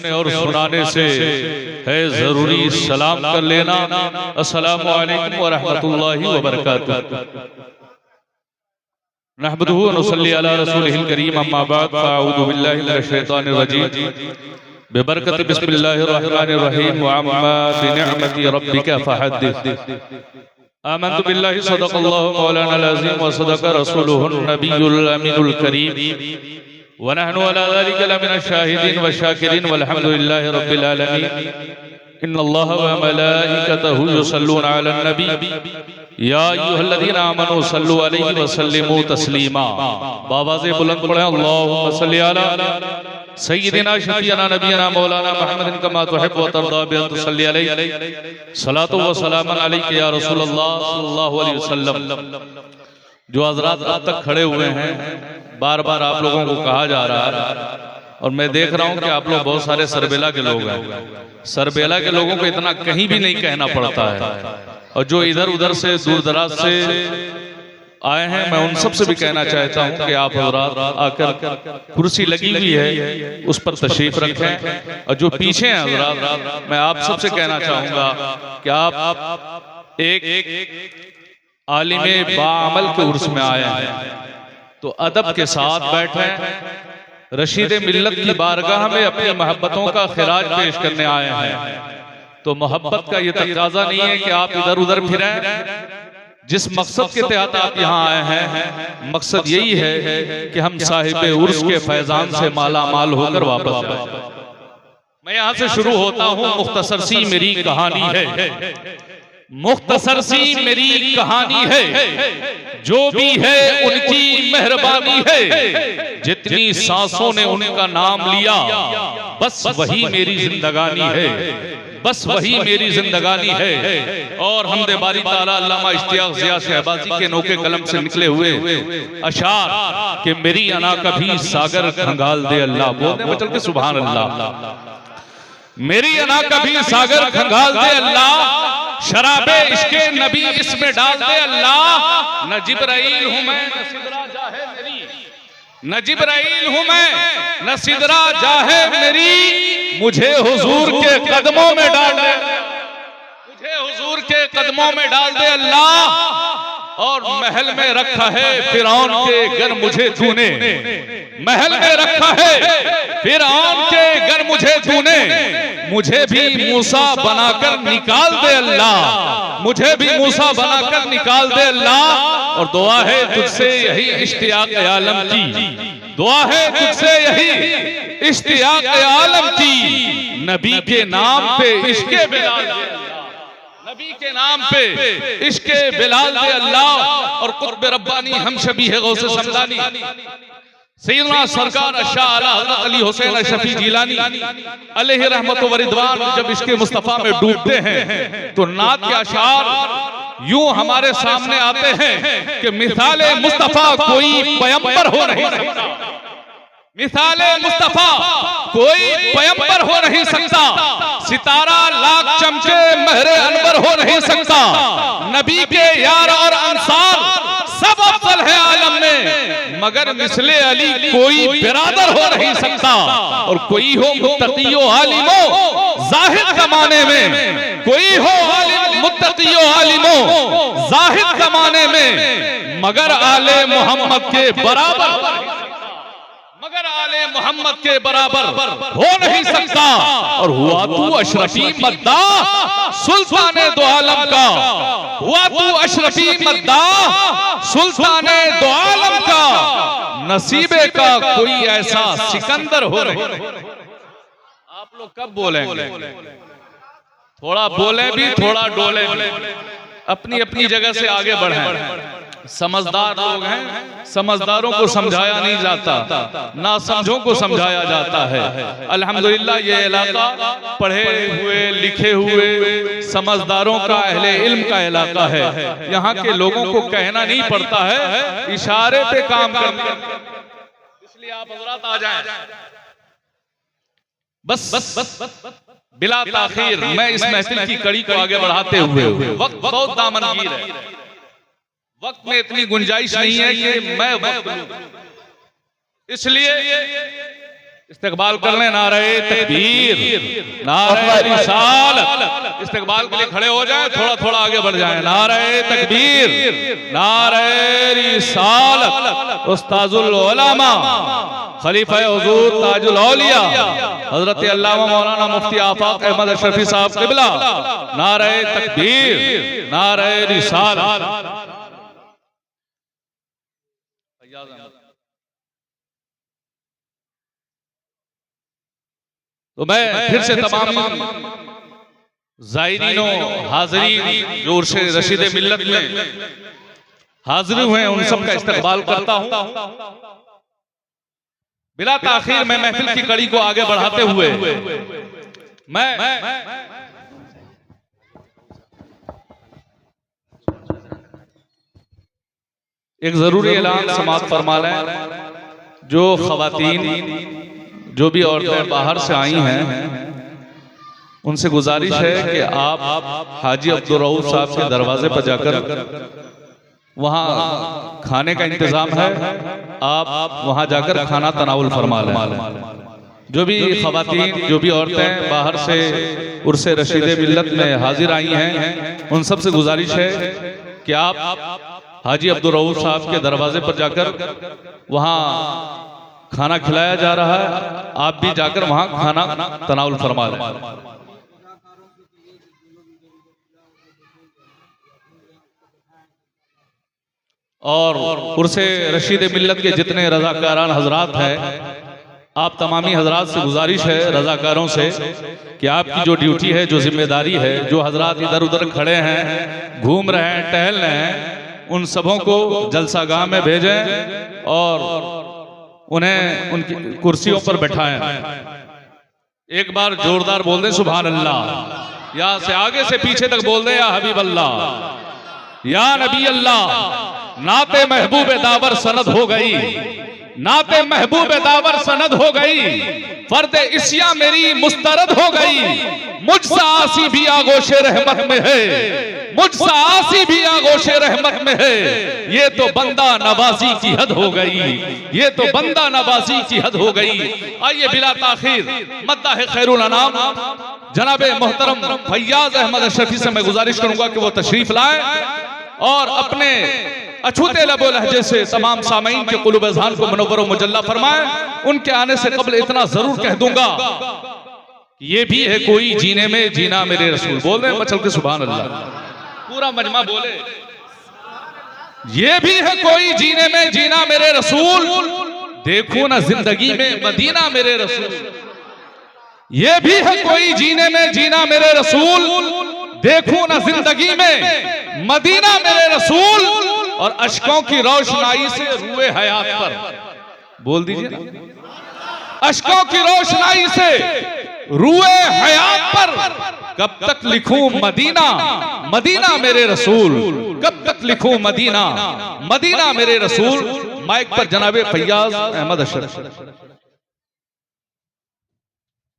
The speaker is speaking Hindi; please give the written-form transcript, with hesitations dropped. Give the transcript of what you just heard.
सुनने और सुनाने से है जरूरी। सलाम कर लेना। अस्सलामु अलैकुम व रहमतुल्लाहि व बरकातुहू। नहमदुहु व नुसल्ली अला रसूलिहिल करीम, अम्मा बाद, फ़अऊज़ु बिल्लाहि मिनश शैतानिर रजीम, बिबरकति बिस्मिल्लाहिर रहमानिर रहीम, व अम्मा बिनिअमति रब्बिका फहद्दिस। आमन्तु बिल्लाहि सदक़ल्लाहु मौलानाल अज़ीम व सदक़ रसूलुहुन नबियुल अमीनुल करीम, व नहनु अला ज़ालिका लमिनश शाहिदीन व शाकिरीन, वल्हम्दुलिल्लाहि रब्बिल आलमीन। इन्नल्लाहा व मलाइकतहु युसल्लूना अलन नबी, या अय्युहल्लज़ीना आमनू सल्लु अलैहि व सल्लिमू तस्लीमा। बावाज़े बुलंद पढ़ें, अल्लाहुम्मा सल्लि अला सय्यिदिना शफीअना नबीना मौलाना मुहम्मदिन कमा तुहिब्बु व तर्दा बिअन तुसल्ली अलैहि। सलातु व सलामन अलैका या रसूलल्लाह सल्लल्लाहु अलैहि वसल्लम। जो हज़रात अब तक खड़े हुए हैं, बार बार आप लोगों को कहा जा रहा है, और मैं देख रहा हूं कि आप लोग बहुत सारे सरबेला के लोग हैं। सरबेला के लोगों को इतना कहीं भी नहीं कहना पड़ता है, और जो इधर उधर से दूर दराज से आए हैं, मैं उन सब से भी कहना चाहता हूं कि आप हज़रात आकर कुर्सी लगी हुई है उस पर तशरीफ रखें। और जो पीछे हैं हज़रात, मैं आप सबसे कहना चाहूंगा कि आप एक आलिमे बाअमल के उर्स में आए हैं तो अदब के साथ बैठें। रशीद मिल्लत की बारगाह में अपनी मोहब्बतों का खिराज पेश करने आए हैं, तो मोहब्बत का ये तकाजा नहीं है कि आप इधर उधर फिरें। जिस मकसद के तहत आप यहाँ आए हैं, मकसद यही है कि हम साहिबे उर्स के फैजान से माला माल होकर वापस जाएं। मैं यहाँ से शुरू होता हूँ। मुख्तसर सी मेरी कहानी है, मुख्तसर सी मेरी कहानी है, जो भी है उनकी मेहरबानी है। जितनी सांसों ने उनका नाम लिया, बस वही मेरी जिंदगानी है, बस वही मेरी जिंदगानी है। और हमदे बारी ताला अल्लामा इश्तियाक ज़िया शहबाजी के नोके कलम से निकले हुए अशार कि मेरी अना कभी सागर खंगाल दे अल्लाह। बोलने में चल के सुभान अल्लाह। मेरी अना कभी सागर खंगाल दे अल्लाह, शराबे इश्के नबी इसमें डाल दे अल्लाह। न जिब्राइल हूं मैं, न सिदरा जाहे मेरी, न जिब्राइल हूं मैं, न सिदरा जाहे मेरी। मुझे हुजूर के कदमों में डाल दे, मुझे हुजूर के कदमों में डाल दे अल्लाह। और महल में रखा है फिरौन के घर मुझे तूने, महल में रखा है फिरौन के घर मुझे तूने। मुझे भी मूसा बनाकर निकाल दे अल्लाह, मुझे भी मूसा बनाकर निकाल दे अल्लाह। और दुआ है तुझसे यही इश्तियाक आलम की, दुआ है तुझसे यही इश्तियाक आलम की। नबी के नाम पे इश्के बिलाल दे, नबी के नाम पे इश्के बिलाल दे अल्लाह। और कुतुब रब्बानी हम शबी है गौसे समदानी सैयदना सरकार शाह आला हज़रत अली हुसैन अशरफी जिलानी अलैहि रहमत व रिदवान जब इसके मुस्तफा में डूबते हैं तो नात के अशार यूं हमारे सामने आते हैं कि मिसाले मुस्तफा कोई पैगंबर हो नहीं सकता, मिसाले मुस्तफा कोई पैगंबर हो नहीं सकता। सितारा लाख चमके महरे अनवर हो नहीं सकता। नबी के यार और अंसार सब अफजल है आलम में, मगर मिसले अली कोई बिरादर हो नहीं सकता। और कोई हो मुत्तक़ियो आलिमो जाहिद ज़माने में, कोई हो आलिम मुत्तक़ियो आलिमो जाहिद ज़माने में, मगर आले मोहम्मद के बराबर, मगर आले मोहम्मद के बराबर हो नहीं सकता। और हुआ तू अशरफी मद्दाह सुल्ताने दो आलम का, हुआ तू अशरफी मद्दाह सुल्ताने दो आलम का। नसीबे का कोई ऐसा सिकंदर हो रही। आप लोग कब बोलेंगे? थोड़ा बोले भी, थोड़ा डोले भी, अपनी अपनी जगह से आगे बढ़ें। समझदार लोग हैं, समझदारों को समझाया नहीं जाता, ना समझों को समझाया जाता है। अल्हम्दुलिल्लाह ये इलाका पढ़े हुए लिखे हुए समझदारों का, अहले इल्म का इलाका है। यहाँ के लोगों को कहना नहीं पड़ता है, इशारे पे काम करना। इसलिए आप हज़रात आ जाएं। बस बिला ताखीर मैं इस महफिल की कड़ी को आगे बढ़ाते हुए, वक्त बहुत दामनगीर है, वक्त में इतनी गुंजाइश नहीं है कि मैं वक्त लूं। इसलिए इस्तकबाल कर लें। नारे तकबीर, नारे रिसालत। इस्तकबाल के लिए खड़े हो जाएं, थोड़ा थोड़ा आगे बढ़ जाएं। नारे तकबीर, नारे रिसालत। उस्ताजुल उलमा खलीफा हुजूर ताजुल औलिया हजरत अल्लामा मौलाना मुफ्ती आफाक अहमद अशरफी साहब क़िबला। नारे तकबीर, नारे रिसालत। तो मैं फिर से तमाम ज़ायरीनों हाज़रीन जो उर्शे रशीद मिल्लत में हाजिर हुए हैं उन सब का इस्तकबाल करता हूं। बिला ताखीर मैं महफिल की कड़ी को आगे बढ़ाते हुए मैं एक जरूरी ऐलान समाअत फरमा लें। जो खवातीन जो भी औरतें बाहर से आई हैं उनसे गुजारिश है कि आप हाजी अब्दुल रऊफ साहब के दरवाजे पर जाकर वहाँ खाने का इंतजाम है, आप वहाँ जाकर खाना तनावुल फरमा लें। जो भी खवातीन जो भी औरतें बाहर से उर्से रशीद मिल्लत में हाजिर आई हैं उन सब से गुजारिश है कि आप हाजी अब्दुल रऊफ साहब के दरवाजे पर जाकर वहाँ खाना खिलाया जा रहा है, आप भी जाकर वहां खाना तनावुल फरमा लें। और उर्से रशीद मिल्लत के जितने रजाकारान हजरात हैं, आप तमामी हजरात से गुजारिश है रजाकारों से कि आपकी जो ड्यूटी है, जो जिम्मेदारी है, जो हजरात इधर उधर खड़े हैं, घूम रहे हैं, टहल रहे हैं, उन सबों को जलसागाह में भेजें और उन्हें उनकी कुर्सियों पर बैठाएं। एक बार जोरदार बोल दें सुभान अल्लाह। या से आगे से पीछे तक बोल दें या हबीब अल्लाह, या नबी अल्लाह। नाते महबूब दावर सनद हो गई, नाते महबूब दावर सनद हो गई, फर्द इसिया मेरी मुस्तरद हो गई। मुझसा आसी भी आगोशे रहमत में है, मुझसा आसी भी आगोशे रहमत में है। ये तो बंदा नवाजी की हद हो गई, ये तो बंदा नवाजी की हद हो गई। आइए बिला ताखीर मद्दाह खैरुल अनाम जनाबे मोहतरम फैयाज अहमद अशरफी से मैं गुजारिश करूंगा कि वो तशरीफ लाए और अपने अछूते लबो लहजे से तमाम सामईन के कुलूब अज़हान को मुनव्वर व मुजल्ला फरमाए। उनके आने से कबल इतना जरूर कह दूंगा, ये भी है कोई जीने में जीना मेरे रसूल। बोल रहे मचल के सुभान अल्लाह, पूरा मजमा बोले। ये भी है कोई जीने में जीना मेरे रसूल, देखो ना जिंदगी में मदीना मेरे रसूल। ये भी है कोई जीने में जीना मेरे रसूल, देखो ना जिंदगी में मदीना मेरे रसूल। और अश्कों की रोशनाई से रूए हयात पर, बोल दीजिए ना, अश्कों की रोशनाई से रूए हयात पर कब तक लिखूं मदीना, मदीना मेरे रसूल, कब तक लिखूं मदीना, मदीना मेरे रसूल। माइक पर जनाबे फैयाज अहमद अशरफ।